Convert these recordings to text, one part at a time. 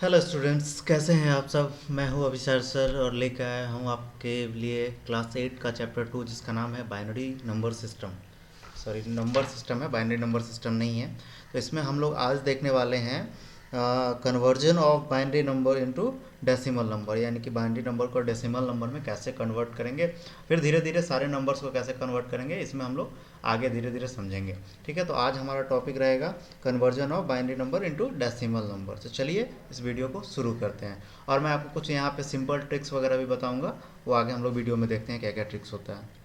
Hello students, कैसे हैं आप सब। मैं हूं अभिषेक सर और लेकर आया हूं आपके लिए क्लास 8 का चैप्टर 2 जिसका नाम है binary number system. Sorry, number system है, बाइनरी नंबर सिस्टम नहीं है। तो इसमें हम लोग आज देखने वाले हैं conversion of binary number into decimal number, यानी कि बाइनरी नंबर को डेसिमल नंबर में कैसे कन्वर्ट करेंगे, फिर धीरे धीरे सारे नंबर्स को कैसे कन्वर्ट करेंगे, इसमें हम लोग आगे धीरे धीरे समझेंगे। ठीक है, तो आज हमारा टॉपिक रहेगा conversion of binary number into decimal number. तो चलिए इस वीडियो को शुरू करते हैं, और मैं आपको कुछ यहाँ पे सिंपल ट्रिक्स वगैरह भी बताऊंगा। वो आगे हम लोग वीडियो में देखते हैं क्या क्या ट्रिक्स होता है।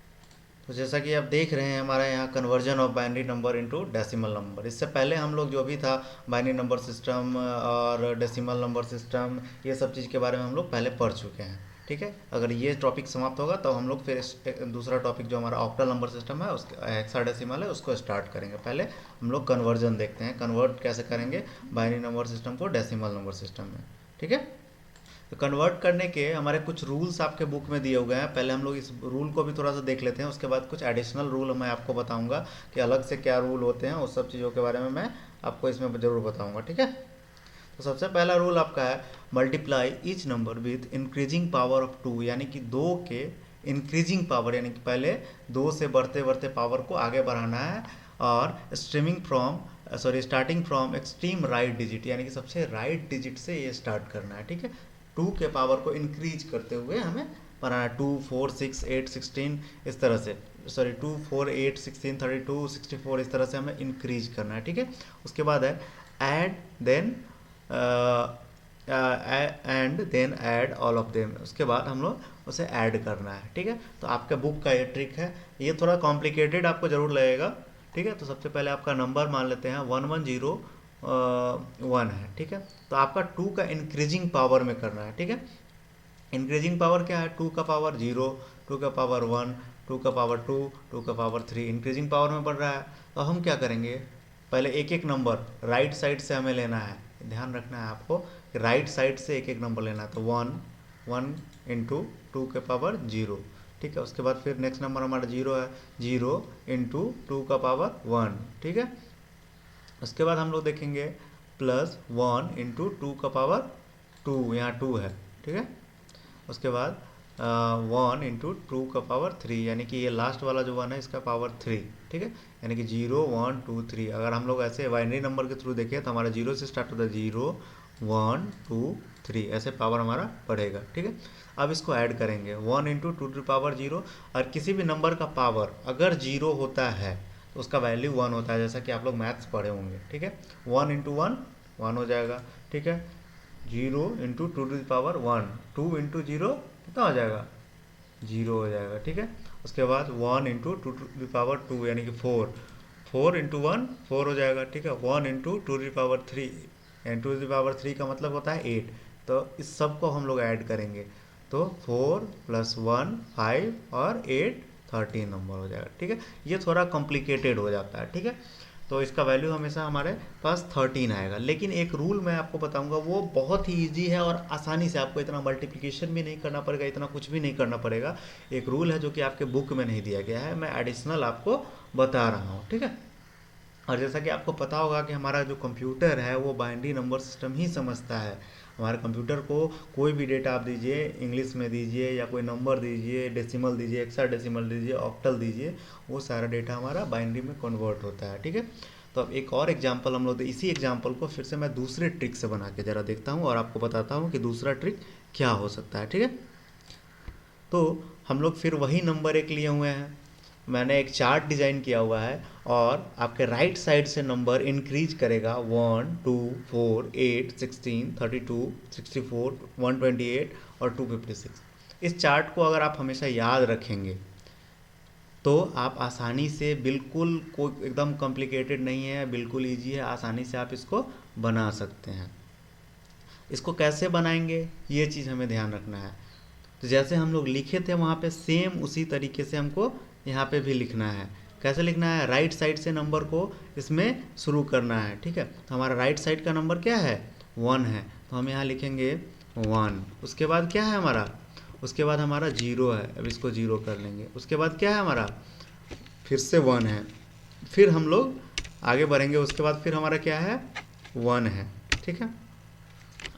तो जैसा कि आप देख रहे हैं, हमारा यहाँ conversion of binary number into decimal number. इससे पहले हम लोग जो भी था बाइनरी नंबर सिस्टम और डेसिमल नंबर सिस्टम, ये सब चीज़ के बारे में हम लोग पहले पढ़ चुके हैं। ठीक है, अगर ये टॉपिक समाप्त होगा तो हम लोग फिर दूसरा टॉपिक जो हमारा ऑक्टल नंबर सिस्टम है, उसके हेक्साडेसिमल है, उसको स्टार्ट करेंगे। पहले हम लोग कन्वर्जन देखते हैं, कन्वर्ट कैसे करेंगे बाइनरी नंबर सिस्टम को डेसिमल नंबर सिस्टम में। ठीक है, तो कन्वर्ट करने के हमारे कुछ रूल्स आपके बुक में दिए हुए हैं। पहले हम लोग इस रूल को भी थोड़ा सा देख लेते हैं, उसके बाद कुछ एडिशनल रूल मैं आपको बताऊंगा कि अलग से क्या रूल होते हैं। उस सब चीज़ों के बारे में मैं आपको इसमें ज़रूर बताऊंगा। ठीक है, तो सबसे पहला रूल आपका है multiply each number with increasing power of 2, यानी कि 2 के इंक्रीजिंग पावर, यानी कि पहले 2 से बढ़ते बढ़ते पावर को आगे बढ़ाना है। और starting from extreme right digit, यानी कि सबसे राइट डिजिट से ये स्टार्ट करना है। ठीक है, 2 के पावर को इंक्रीज करते हुए हमें बनाना है। 2 4 6 8 16 इस तरह से, सॉरी 2 4 8 16 32 64 इस तरह से हमें इंक्रीज करना है। ठीक है, उसके बाद है add then and then add all of them, उसके बाद हम लोग उसे ऐड करना है। ठीक है, तो आपके बुक का ये ट्रिक है, ये थोड़ा कॉम्प्लिकेटेड आपको ज़रूर लगेगा। ठीक है, तो सबसे पहले आपका नंबर मान लेते हैं 1101 है। ठीक है, तो आपका 2 का इंक्रीजिंग पावर में करना है। ठीक है, इंक्रीजिंग पावर क्या है, 2 का पावर 0, 2 का पावर 1, 2 का पावर 2, 2 का पावर 3, इंक्रीजिंग पावर में बढ़ रहा है। तो हम क्या करेंगे, पहले एक एक नंबर राइट साइड से हमें लेना है। ध्यान रखना है आपको, राइट साइड से एक एक नंबर लेना है। तो 1 इंटू 2 के पावर 0। ठीक है, उसके बाद फिर नेक्स्ट नंबर हमारा 0 है, 0 इंटू 2 का पावर 1। ठीक है, उसके बाद हम लोग देखेंगे प्लस 1 इंटू 2 का पावर 2, यहाँ 2 है। ठीक है, उसके बाद 1 इंटू 2 का पावर 3, यानी कि ये लास्ट वाला जो 1 है इसका पावर 3। ठीक है, यानी कि 0 1 2 3। अगर हम लोग ऐसे बाइनरी नंबर के थ्रू देखें तो हमारा 0 से स्टार्ट होता है, 0 1 2 3, ऐसे पावर हमारा बढ़ेगा। ठीक है, अब इसको ऐड करेंगे 1 इंटू 2 टू पावर 0। और किसी भी नंबर का पावर अगर 0 होता है तो उसका वैल्यू 1 होता है, जैसा कि आप लोग मैथ्स पढ़े होंगे। ठीक है, 1 इंटू 1 1 हो जाएगा। ठीक है, 0 इंटू 2 टू पावर 1, 2 इंटू 0 कितना हो जाएगा, 0 हो जाएगा। ठीक है, उसके बाद 1 इंटू 2 टू पावर 2, यानी कि 4, 4 इंटू 1 4 हो जाएगा। ठीक है, 1 into 2 to power 3, and 2 to power 3 का मतलब होता है 8। तो इस सब को हम लोग ऐड करेंगे तो 4 प्लस 1 5 और 8 13 नंबर हो जाएगा। ठीक है, ये थोड़ा कॉम्प्लिकेटेड हो जाता है। ठीक है, तो इसका वैल्यू हमेशा हमारे पास 13 आएगा। लेकिन एक रूल मैं आपको बताऊंगा, वो बहुत ही ईजी है और आसानी से, आपको इतना मल्टीप्लिकेशन भी नहीं करना पड़ेगा, इतना कुछ भी नहीं करना पड़ेगा। एक रूल है जो कि आपके बुक में नहीं दिया गया है, मैं एडिशनल आपको बता रहा हूँ। ठीक है, और जैसा कि आपको पता होगा कि हमारा जो कंप्यूटर है वो बाइनरी नंबर सिस्टम ही समझता है। हमारे कंप्यूटर को कोई भी डेटा आप दीजिए, इंग्लिश में दीजिए या कोई नंबर दीजिए, डेसिमल दीजिए, हेक्साडेसिमल दीजिए, ऑक्टल दीजिए, वो सारा डेटा हमारा बाइनरी में कन्वर्ट होता है। ठीक है, तो अब एक और एग्जांपल हम लोग, इसी एग्जांपल को फिर से मैं दूसरे ट्रिक से बना के ज़रा देखता हूँ और आपको बताता हूँ कि दूसरा ट्रिक क्या हो सकता है। ठीक है, तो हम लोग फिर वही नंबर एक लिए हुए हैं, मैंने एक चार्ट डिज़ाइन किया हुआ है, और आपके राइट साइड से नंबर इंक्रीज करेगा 1 2 4 8 16 32 64 128 और 256। इस चार्ट को अगर आप हमेशा याद रखेंगे तो आप आसानी से, बिल्कुल कोई एकदम कॉम्प्लिकेटेड नहीं है, बिल्कुल ईजी है, आसानी से आप इसको बना सकते हैं। इसको कैसे बनाएंगे ये चीज़ हमें ध्यान रखना है। तो जैसे हम लोग लिखे थे वहाँ पे, सेम उसी तरीके से हमको यहाँ पे भी लिखना है। कैसे लिखना है, राइट साइड से नंबर को इसमें शुरू करना है। ठीक है, तो हमारा राइट साइड का नंबर क्या है, 1 है, तो हम यहाँ लिखेंगे 1। उसके बाद क्या है हमारा, उसके बाद हमारा 0 है, अब इसको 0 कर लेंगे। उसके बाद क्या है हमारा, फिर से 1 है, फिर हम लोग आगे बढ़ेंगे, उसके बाद फिर हमारा क्या है, 1 है। ठीक है,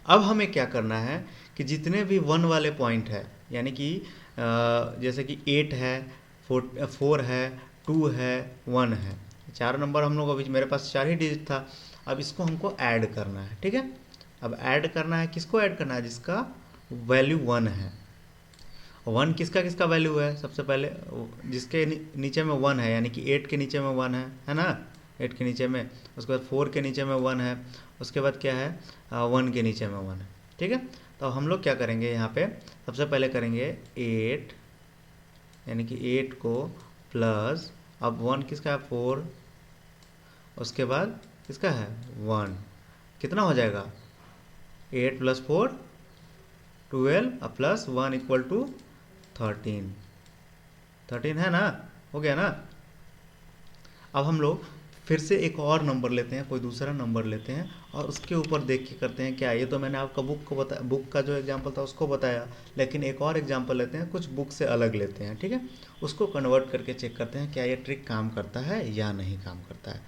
अब हमें क्या करना है कि जितने भी वन वाले पॉइंट है, यानी कि जैसे कि 8 है, 4 है, 2 है, 1 है, चार नंबर हम लोग अभी मेरे पास 4 ही डिजिट था। अब इसको हमको ऐड करना है, ठीक है। अब ऐड करना है, किसको ऐड करना है? जिसका वैल्यू 1 है। 1 किसका किसका वैल्यू है? सबसे पहले जिसके नीचे में 1 है, यानी कि 8 के नीचे में 1 है ना, 8 के नीचे में, उसके बाद 4 के नीचे में 1 है, उसके बाद क्या है, 1 के नीचे में 1 है, ठीक है। तो हम लोग क्या करेंगे यहाँ पे, सबसे पहले करेंगे 8, यानी कि 8 को प्लस, अब 1 किसका है? 4, उसके बाद किसका है? 1, कितना हो जाएगा? 8 प्लस 4 12 प्लस 1 इक्वल टू 13, 13 है ना, हो गया ना। अब हम लोग फिर से एक और नंबर लेते हैं, कोई दूसरा नंबर लेते हैं और उसके ऊपर देख के करते हैं क्या। ये तो मैंने आपका बुक को बताया, बुक का जो एग्जांपल था उसको बताया, लेकिन एक और एग्जांपल लेते हैं, कुछ बुक से अलग लेते हैं, ठीक है। उसको कन्वर्ट करके चेक करते हैं क्या ये ट्रिक काम करता है या नहीं काम करता है।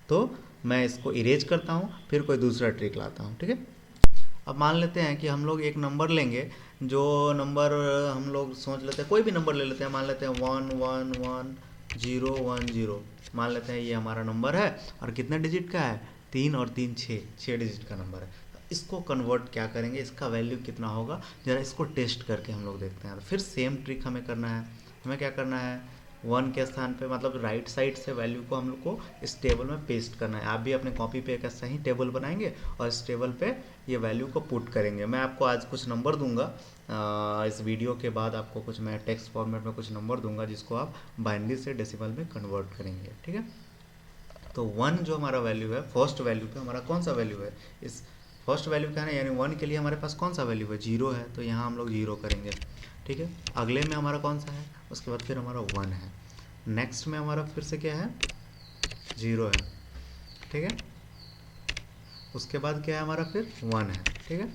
तो मैं इसको इरेज करता हूँ, फिर कोई दूसरा ट्रिक लाता हूँ, ठीक है। अब मान लेते हैं कि हम लोग एक नंबर लेंगे, जो नंबर हम लोग सोच लेते हैं, कोई भी नंबर ले लेते हैं, मान लेते हैं 1 1 1 0 1 0, मान लेते हैं ये हमारा नंबर है और कितने डिजिट का है? 3 और 3 6 डिजिट का नंबर है। इसको कन्वर्ट क्या करेंगे, इसका वैल्यू कितना होगा, ज़रा इसको टेस्ट करके हम लोग देखते हैं। तो फिर सेम ट्रिक हमें करना है। हमें क्या करना है, 1 के स्थान पे, मतलब राइट साइड से वैल्यू को हम लोग को इस टेबल में पेस्ट करना है। आप भी अपने कॉपी पे एक ऐसा ही टेबल बनाएंगे और इस टेबल पे ये वैल्यू को पुट करेंगे। मैं आपको आज कुछ नंबर दूंगा, इस वीडियो के बाद आपको कुछ मैं टेक्स्ट फॉर्मेट में कुछ नंबर दूंगा जिसको आप बाइनरी से डेसिमल में कन्वर्ट करेंगे, ठीक है। तो 1 जो हमारा वैल्यू है, फर्स्ट वैल्यू पे हमारा कौन सा वैल्यू है, इस फर्स्ट वैल्यू क्या है, यानी 1 के लिए हमारे पास कौन सा वैल्यू है? 0 है, तो यहाँ हम लोग 0 करेंगे, ठीक है। अगले में हमारा कौन सा है, उसके बाद फिर हमारा 1 है, नेक्स्ट में हमारा फिर से क्या है? 0 है, ठीक है। उसके बाद क्या है हमारा? फिर 1 है, ठीक है।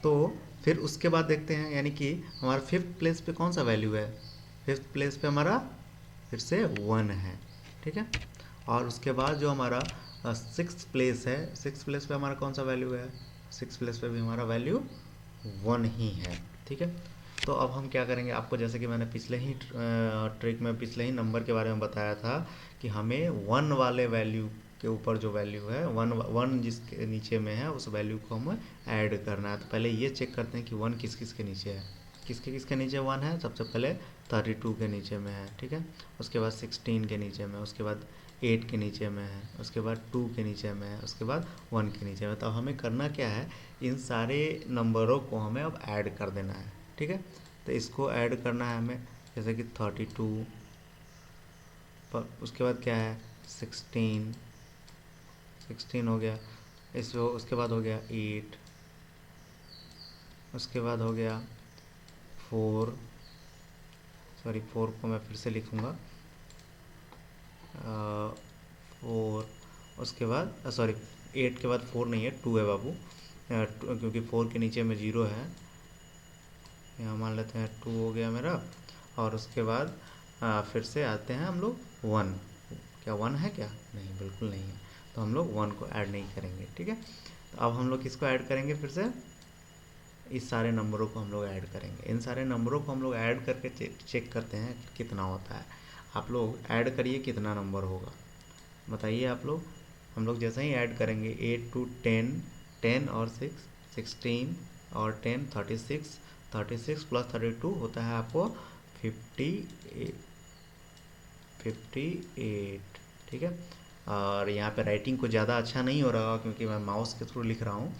तो फिर उसके बाद देखते हैं, यानी कि हमारा 5th प्लेस पे कौन सा वैल्यू है? 5th प्लेस पे हमारा फिर से 1 है, ठीक है। और उसके बाद जो हमारा 6th प्लेस है, 6th प्लेस पे हमारा कौन सा वैल्यू है? 6th प्लेस पे भी हमारा वैल्यू 1 ही है, ठीक है। तो अब हम क्या करेंगे, आपको जैसे कि मैंने पिछले ही ट्रिक में, पिछले ही नंबर के बारे में बताया था कि हमें 1 वाले वैल्यू के ऊपर जो वैल्यू है, 1 जिसके नीचे में है, उस वैल्यू को हमें ऐड करना है। तो पहले ये चेक करते हैं कि 1 किस किस के नीचे है। किसके किसके नीचे 1 है? सबसे पहले 32 के नीचे में है, ठीक है। उसके बाद 16 के नीचे में, उसके बाद 8 के नीचे में है, उसके बाद 2 के नीचे में है, उसके बाद 1 के नीचे में। तो हमें करना क्या है, इन सारे नंबरों को हमें अब ऐड कर देना है, ठीक है। तो इसको ऐड करना है हमें, जैसे कि 32 पर, उसके बाद क्या है 16 हो गया, इसको उसके बाद हो गया 8, उसके बाद हो गया 4, सॉरी 4 को मैं फिर से लिखूँगा 4, उसके बाद सॉरी 8 के बाद 4 नहीं है, 2 है बाबू, क्योंकि 4 के नीचे में 0 है, यहाँ मान लेते हैं 2 हो गया मेरा। और उसके बाद फिर से आते हैं हम लोग 1, क्या 1 है क्या? नहीं, बिल्कुल नहीं है, तो हम लोग 1 को ऐड नहीं करेंगे, ठीक है। तो अब हम लोग किसको ऐड करेंगे? फिर से इस सारे नंबरों को हम लोग ऐड करेंगे। इन सारे नंबरों को हम लोग ऐड करके चेक करते हैं कितना होता है। आप लोग ऐड करिए, कितना नंबर होगा बताइए आप लोग। हम लोग जैसे ही ऐड करेंगे 8 to 10, 10 और 6 16 और 10 36, 36 प्लस 32 होता है आपको 58, ठीक है। और यहाँ पे राइटिंग को ज़्यादा अच्छा नहीं हो रहा क्योंकि मैं माउस के थ्रू लिख रहा हूँ,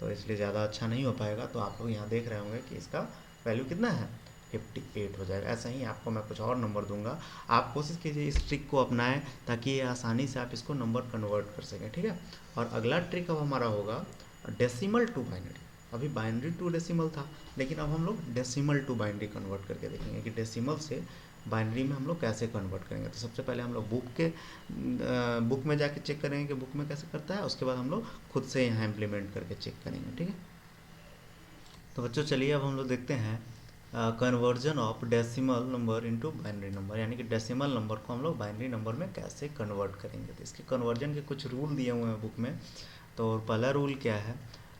तो इसलिए ज़्यादा अच्छा नहीं हो पाएगा। तो आप लोग यहाँ देख रहे होंगे कि इसका वैल्यू कितना है, 58 हो जाएगा। ऐसा ही आपको मैं कुछ और नंबर दूंगा, आप कोशिश कीजिए इस ट्रिक को अपनाएं ताकि ये आसानी से आप इसको नंबर कन्वर्ट कर सकें, ठीक है। और अगला ट्रिक अब हमारा होगा डेसिमल टू बाइनरी। अभी बाइनरी टू डेसिमल था, लेकिन अब हम लोग डेसिमल टू बाइनरी कन्वर्ट करके देखेंगे कि डेसिमल से बाइनरी में हम लोग कैसे कन्वर्ट करेंगे। तो सबसे पहले हम लोग बुक में जाके चेक करेंगे कि बुक में कैसे करता है, उसके बाद हम लोग खुद से यहाँ इम्प्लीमेंट करके चेक करेंगे, ठीक है। तो बच्चों चलिए अब हम लोग देखते हैं conversion of decimal number into binary number, यानी कि डेसिमल नंबर को हम लोग बाइनरी नंबर में कैसे कन्वर्ट करेंगे। तो इसके कन्वर्जन के कुछ रूल दिए हुए हैं बुक में, तो पहला रूल क्या है,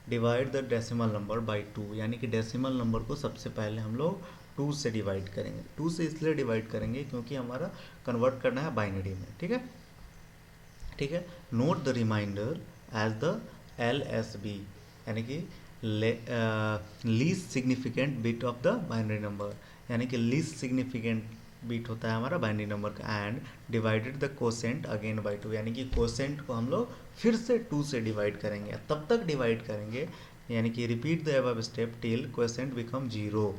divide the decimal number by 2, यानी कि डेसिमल नंबर को सबसे पहले हम लोग 2 से डिवाइड करेंगे। 2 से इसलिए डिवाइड करेंगे क्योंकि हमारा कन्वर्ट करना है बाइनरी में, ठीक है। ठीक है, note the remainder as the LSB, यानी कि least significant bit of the binary number, यानी कि लीस्ट सिग्निफिकेंट बिट होता है हमारा बाइनरी नंबर का। And divided the quotient again by 2, यानी कि कोसेंट को हम लोग फिर से 2 से डिवाइड करेंगे, तब तक डिवाइड करेंगे, यानी कि repeat the above step till quotient become 0।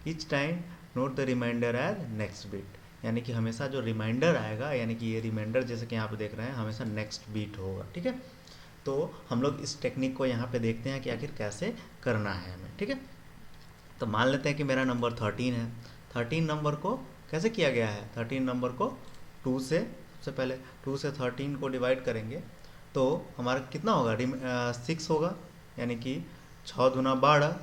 Each time note the remainder as next bit, यानी कि हमेशा जो रिमाइंडर आएगा, यानी कि ये रिमाइंडर जैसे कि यहाँ पे देख रहे हैं हमेशा नेक्स्ट बीट होगा, ठीक है। तो हम लोग इस टेक्निक को यहाँ पे देखते हैं कि आखिर कैसे करना है हमें, ठीक है। तो मान लेते हैं कि मेरा नंबर 13 है। 13 नंबर को कैसे किया गया है, 13 नंबर को 2 से, सबसे पहले 2 से 13 को डिवाइड करेंगे तो हमारा कितना होगा, 6 होगा, यानी कि 6 दूना 12,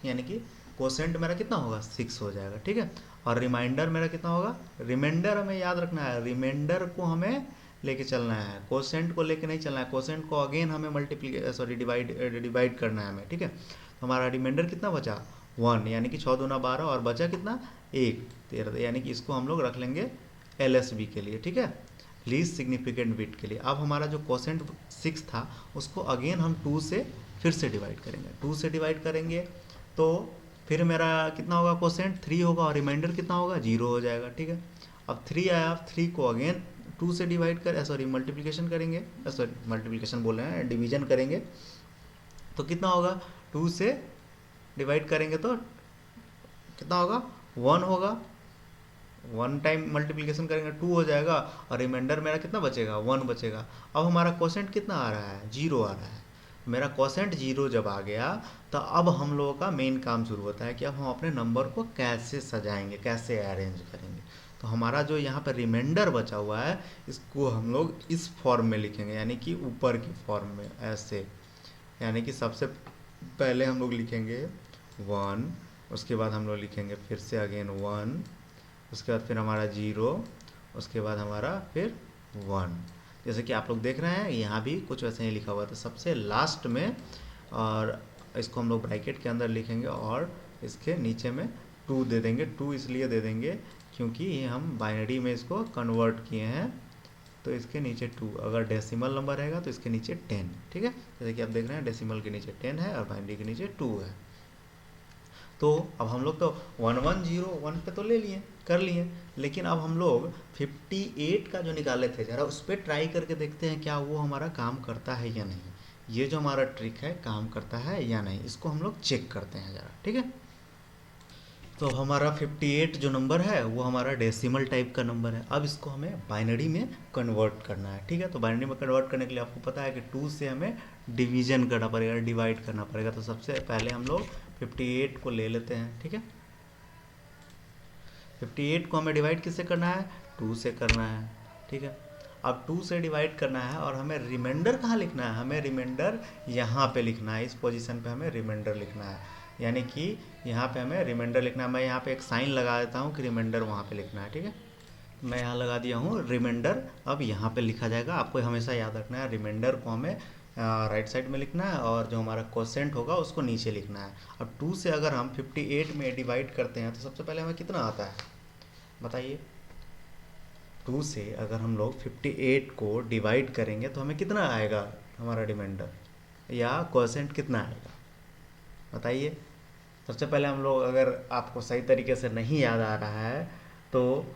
यानी कि कोसेंट मेरा कितना होगा, 6 हो जाएगा, ठीक है। और रिमाइंडर मेरा कितना होगा, रिमाइंडर हमें याद रखना है, रिमाइंडर को हमें लेके चलना है, कोसेंट को लेके नहीं चलना है, कोसेंट को अगेन हमें डिवाइड करना है हमें, ठीक है। तो हमारा रिमाइंडर कितना बचा, 1, यानी कि 6 दूना 12 और बचा कितना, 1, 13, यानी कि इसको हम लोग रख लेंगे LSB के लिए, ठीक है, लीस्ट सिग्निफिकेंट बिट के लिए। अब हमारा जो कोसेंट 6 था उसको अगेन हम 2 से फिर से डिवाइड करेंगे, 2 से डिवाइड करेंगे तो फिर मेरा कितना होगा, कोसेंट 3 होगा और रिमाइंडर कितना होगा, 0 हो जाएगा, ठीक है। अब 3 आया, 3 को अगेन 2 से डिवाइड कर मल्टीप्लिकेशन करेंगे, मल्टीप्लिकेशन बोल रहे हैं, डिवीजन करेंगे तो कितना होगा, 2 से डिवाइड करेंगे तो कितना होगा, 1 होगा, 1 टाइम मल्टीप्लिकेशन करेंगे 2 हो जाएगा और रिमाइंडर मेरा कितना बचेगा, 1 बचेगा। अब हमारा कोसेंट कितना आ रहा है, 0 आ रहा है। मेरा कोसेंट 0 जब आ गया तो अब हम लोगों का मेन काम शुरू होता है कि अब हम अपने नंबर को कैसे सजाएंगे, कैसे अरेंज करेंगे। तो हमारा जो यहाँ पर रिमाइंडर बचा हुआ है इसको हम लोग इस फॉर्म में लिखेंगे, यानी कि ऊपर की फॉर्म में ऐसे, यानी कि सबसे पहले हम लोग लिखेंगे 1, उसके बाद हम लोग लिखेंगे फिर से अगेन 1, उसके बाद फिर हमारा 0, उसके बाद हमारा फिर 1। जैसे कि आप लोग देख रहे हैं यहाँ भी कुछ वैसे ही लिखा हुआ था सबसे लास्ट में, और इसको हम लोग ब्रैकेट के अंदर लिखेंगे और इसके नीचे में 2 दे देंगे। 2 इसलिए दे देंगे क्योंकि ये हम बाइनरी में इसको कन्वर्ट किए हैं, तो इसके नीचे 2, अगर डेसिमल नंबर रहेगा तो इसके नीचे 10, ठीक है। जैसे कि आप देख रहे हैं डेसिमल के नीचे 10 है और बाइनरी के नीचे 2 है। तो अब हम लोग तो 1101 पे तो ले लिए, कर लिए, लेकिन अब हम लोग 58 का जो निकाले थे जरा उस पर ट्राई करके देखते हैं क्या वो हमारा काम करता है या नहीं। ये जो हमारा ट्रिक है काम करता है या नहीं, इसको हम लोग चेक करते हैं ज़रा, ठीक है। तो हमारा 58 जो नंबर है वो हमारा डेसिमल टाइप का नंबर है। अब इसको हमें बाइनरी में कन्वर्ट करना है, ठीक है। तो बाइनरी में कन्वर्ट करने के लिए आपको पता है कि 2 से हमें डिवीजन करना पड़ेगा, डिवाइड करना पड़ेगा। तो सबसे पहले हम लोग 58 को ले लेते हैं, ठीक है। 58 को हमें डिवाइड किससे करना है, 2 से करना है, ठीक है। अब 2 से डिवाइड करना है और हमें रिमाइंडर कहाँ लिखना है, हमें रिमाइंडर यहाँ पे लिखना है, इस पोजीशन पे हमें रिमाइंडर लिखना है, यानी कि यहाँ पे हमें रिमाइंडर लिखना है। मैं यहाँ पे एक साइन लगा देता हूँ कि रिमाइंडर वहाँ पे लिखना है, ठीक है। मैं यहाँ लगा दिया हूँ रिमाइंडर, अब यहाँ पे लिखा जाएगा। आपको हमेशा याद रखना है रिमाइंडर को हमें राइट साइड में लिखना है और जो हमारा कोसेंट होगा उसको नीचे लिखना है। अब 2 से अगर हम 58 में डिवाइड करते हैं तो सबसे पहले हमें कितना आता है बताइए। 2 से अगर हम लोग 58 को डिवाइड करेंगे तो हमें कितना आएगा, हमारा रिमाइंडर या कोसेंट कितना आएगा बताइए। सबसे पहले हम लोग, अगर आपको सही तरीके से नहीं याद आ रहा है तो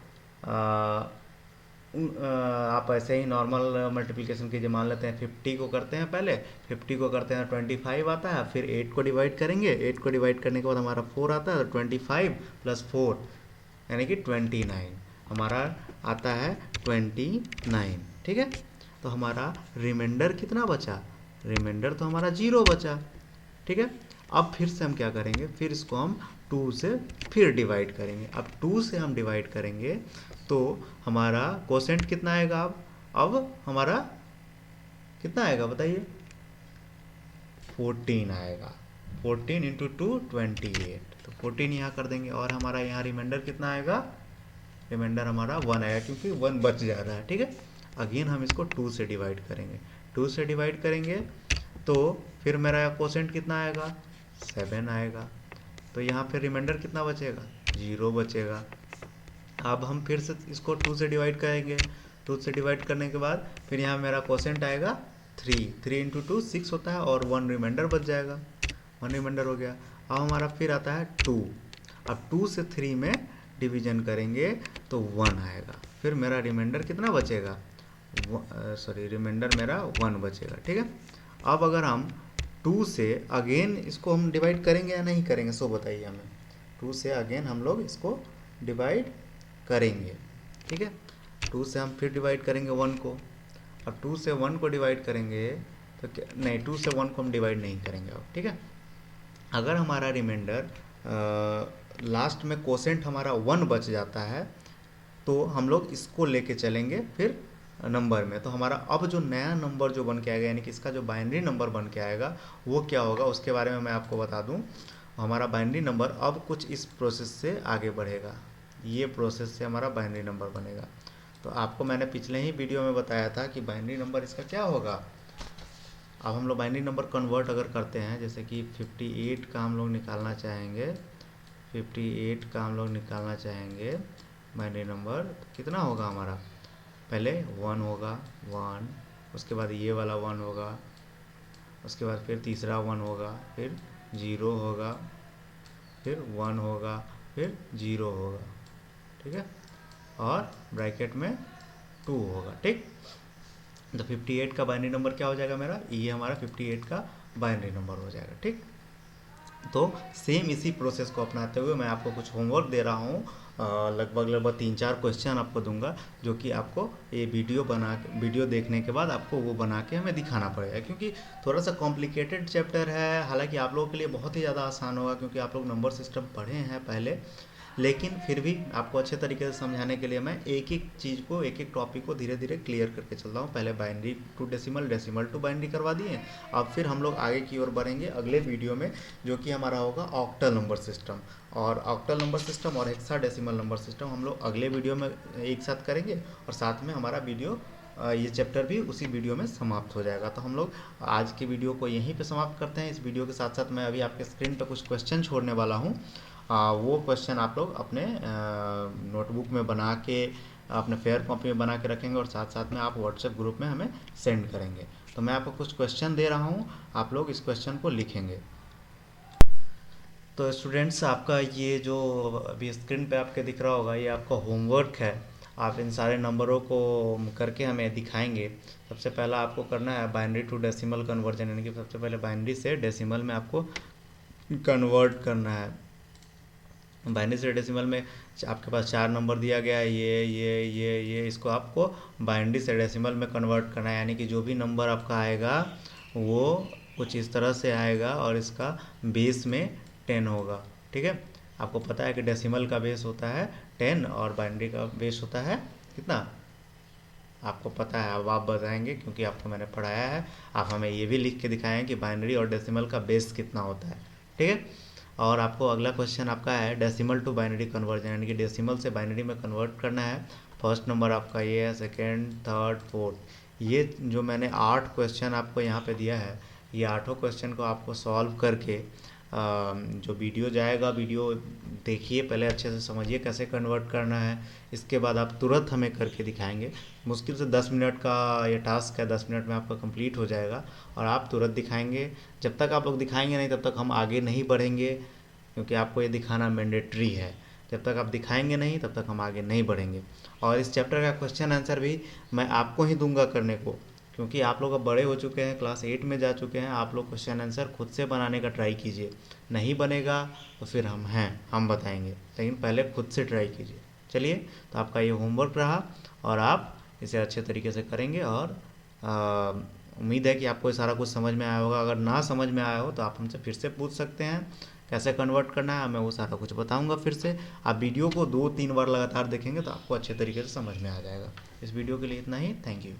आप ऐसे ही नॉर्मल मल्टीप्लिकेशन कीजिए। मान लेते हैं 50 को करते हैं, पहले 50 को करते हैं 25 आता है, फिर 8 को डिवाइड करेंगे, 8 को डिवाइड करने के बाद हमारा 4 आता है, तो 25 + 4 यानी कि 29 हमारा आता है 29, ठीक है। तो हमारा रिमाइंडर कितना बचा, रिमाइंडर तो हमारा 0 बचा, ठीक है। अब फिर से हम क्या करेंगे, फिर इसको हम 2 से फिर डिवाइड करेंगे। अब 2 से हम डिवाइड करेंगे तो हमारा कोसेंट कितना आएगा, अब हमारा कितना आएगा बताइए, 14 आएगा। 14 × 2 28, तो 14 यहाँ कर देंगे और हमारा यहाँ रिमाइंडर कितना आएगा, रिमाइंडर हमारा 1 आएगा क्योंकि 1 बच जा रहा है, ठीक है। अगेन हम इसको 2 से डिवाइड करेंगे, 2 से डिवाइड करेंगे तो फिर मेरा कोसेंट कितना आएगा, 7 आएगा। तो यहाँ फिर रिमाइंडर कितना बचेगा, 0 बचेगा। अब हम फिर से इसको 2 से डिवाइड करेंगे। 2 से डिवाइड करने के बाद फिर यहाँ मेरा कोसेंट आएगा 3। 3 इंटू 2 6 होता है और 1 रिमाइंडर बच जाएगा। 1 रिमाइंडर हो गया। अब हमारा फिर आता है 2। अब 2 से 3 में डिवीजन करेंगे तो 1 आएगा। फिर मेरा रिमाइंडर कितना बचेगा, रिमाइंडर मेरा 1 बचेगा। ठीक है। अब अगर हम 2 से अगेन इसको हम डिवाइड करेंगे या नहीं करेंगे, सो बताइए हमें। 2 से अगेन हम लोग इसको डिवाइड करेंगे। ठीक है। 2 से हम फिर डिवाइड करेंगे 1 को। अब 2 से 1 को डिवाइड करेंगे तो नहीं, 2 से 1 को हम डिवाइड नहीं करेंगे अब। ठीक है। अगर हमारा रिमाइंडर लास्ट में कोसेंट हमारा 1 बच जाता है तो हम लोग इसको लेके चलेंगे फिर नंबर में। तो हमारा अब जो नया नंबर जो बन के आएगा, यानी कि इसका जो बाइनरी नंबर बन के आएगा वो क्या होगा, उसके बारे में मैं आपको बता दूं। हमारा बाइनरी नंबर अब कुछ इस प्रोसेस से आगे बढ़ेगा। ये प्रोसेस से हमारा बाइनरी नंबर बनेगा। तो आपको मैंने पिछले ही वीडियो में बताया था कि बाइनरी नंबर इसका क्या होगा। अब हम लोग बाइनरी नंबर कन्वर्ट अगर करते हैं, जैसे कि 58 का हम लोग निकालना चाहेंगे, 58 का हम लोग निकालना चाहेंगे बाइनरी नंबर, तो कितना होगा हमारा, पहले 1 होगा, 1, उसके बाद ये वाला 1 होगा, उसके बाद फिर तीसरा 1 होगा, फिर 0 होगा, फिर 1 होगा, फिर 0 होगा। ठीक है। और ब्रैकेट में 2 होगा। ठीक। तो 58 का बाइनरी नंबर क्या हो जाएगा मेरा, ये हमारा 58 का बाइनरी नंबर हो जाएगा। ठीक। तो सेम इसी प्रोसेस को अपनाते हुए मैं आपको कुछ होमवर्क दे रहा हूँ। लगभग 3-4 क्वेश्चन आपको दूंगा, जो कि आपको ये वीडियो देखने के बाद आपको वो बना के हमें दिखाना पड़ेगा, क्योंकि थोड़ा सा कॉम्प्लिकेटेड चैप्टर है। हालांकि आप लोगों के लिए बहुत ही ज़्यादा आसान होगा, क्योंकि आप लोग नंबर सिस्टम पढ़े हैं पहले, लेकिन फिर भी आपको अच्छे तरीके से समझाने के लिए मैं एक एक चीज़ को, एक एक टॉपिक को धीरे धीरे क्लियर करके चल रहा हूँ। पहले binary to decimal, decimal to binary करवा दिए। अब फिर हम लोग आगे की ओर बढ़ेंगे अगले वीडियो में, जो कि हमारा होगा ऑक्टल नंबर सिस्टम। और ऑक्टल नंबर सिस्टम और हेक्साडेसिमल नंबर सिस्टम हम लोग अगले वीडियो में एक साथ करेंगे, और साथ में हमारा वीडियो ये चैप्टर भी उसी वीडियो में समाप्त हो जाएगा। तो हम लोग आज की वीडियो को यहीं पे समाप्त करते हैं। इस वीडियो के साथ साथ मैं अभी आपके स्क्रीन पर कुछ क्वेश्चन छोड़ने वाला हूँ। वो क्वेश्चन आप लोग अपने नोटबुक में बना के, अपने फेयर कॉपी में बना के रखेंगे, और साथ साथ में आप व्हाट्सएप ग्रुप में हमें सेंड करेंगे। तो मैं आपको कुछ क्वेश्चन दे रहा हूँ, आप लोग इस क्वेश्चन को लिखेंगे। तो स्टूडेंट्स, आपका ये जो अभी स्क्रीन पे आपके दिख रहा होगा, ये आपका होमवर्क है। आप इन सारे नंबरों को करके हमें दिखाएंगे। सबसे पहला आपको करना है बाइनरी टू डेसिमल कन्वर्जन, यानी कि सबसे पहले बाइनरी से डेसिमल में आपको कन्वर्ट करना है। बाइनरी से डेसिमल में आपके पास 4 नंबर दिया गया है, ये इसको आपको बाइनरी से डेसिमल में कन्वर्ट करना है। यानी कि जो भी नंबर आपका आएगा वो कुछ इस तरह से आएगा, और इसका बेस में 10 होगा। ठीक है। आपको पता है कि डेसिमल का बेस होता है 10 और बाइनरी का बेस होता है कितना, आपको पता है। अब आप बताएंगे, क्योंकि आपको मैंने पढ़ाया है। आप हमें ये भी लिख के दिखाएं कि बाइनरी और डेसिमल का बेस कितना होता है। ठीक है। और आपको अगला क्वेश्चन आपका है डेसिमल टू बाइनरी कन्वर्जन, यानी कि डेसिमल से बाइनरी में कन्वर्ट करना है। फर्स्ट नंबर आपका ये है, सेकेंड, थर्ड, फोर्थ। ये जो मैंने 8 क्वेश्चन आपको यहाँ पे दिया है, ये 8 क्वेश्चन को आपको सॉल्व करके जो वीडियो जाएगा, वीडियो देखिए, पहले अच्छे से समझिए कैसे कन्वर्ट करना है। इसके बाद आप तुरंत हमें करके दिखाएंगे। मुश्किल से 10 मिनट का ये टास्क है, 10 मिनट में आपका कंप्लीट हो जाएगा, और आप तुरंत दिखाएंगे। जब तक आप लोग दिखाएंगे नहीं, तब तक हम आगे नहीं बढ़ेंगे, क्योंकि आपको ये दिखाना मैंडेटरी है। जब तक आप दिखाएंगे नहीं, तब तक हम आगे नहीं बढ़ेंगे। और इस चैप्टर का क्वेश्चन आंसर भी मैं आपको ही दूंगा करने को, क्योंकि आप लोग अब बड़े हो चुके हैं, क्लास 8 में जा चुके हैं। आप लोग क्वेश्चन आंसर खुद से बनाने का ट्राई कीजिए। नहीं बनेगा तो फिर हम बताएंगे, लेकिन पहले खुद से ट्राई कीजिए। चलिए, तो आपका ये होमवर्क रहा, और आप इसे अच्छे तरीके से करेंगे। और उम्मीद है कि आपको ये सारा कुछ समझ में आया होगा। अगर ना समझ में आया हो तो आप हमसे फिर से पूछ सकते हैं कैसे कन्वर्ट करना है, मैं वो सारा कुछ बताऊंगा फिर से। आप वीडियो को 2-3 बार लगातार देखेंगे तो आपको अच्छे तरीके से समझ में आ जाएगा। इस वीडियो के लिए इतना ही। Thank you.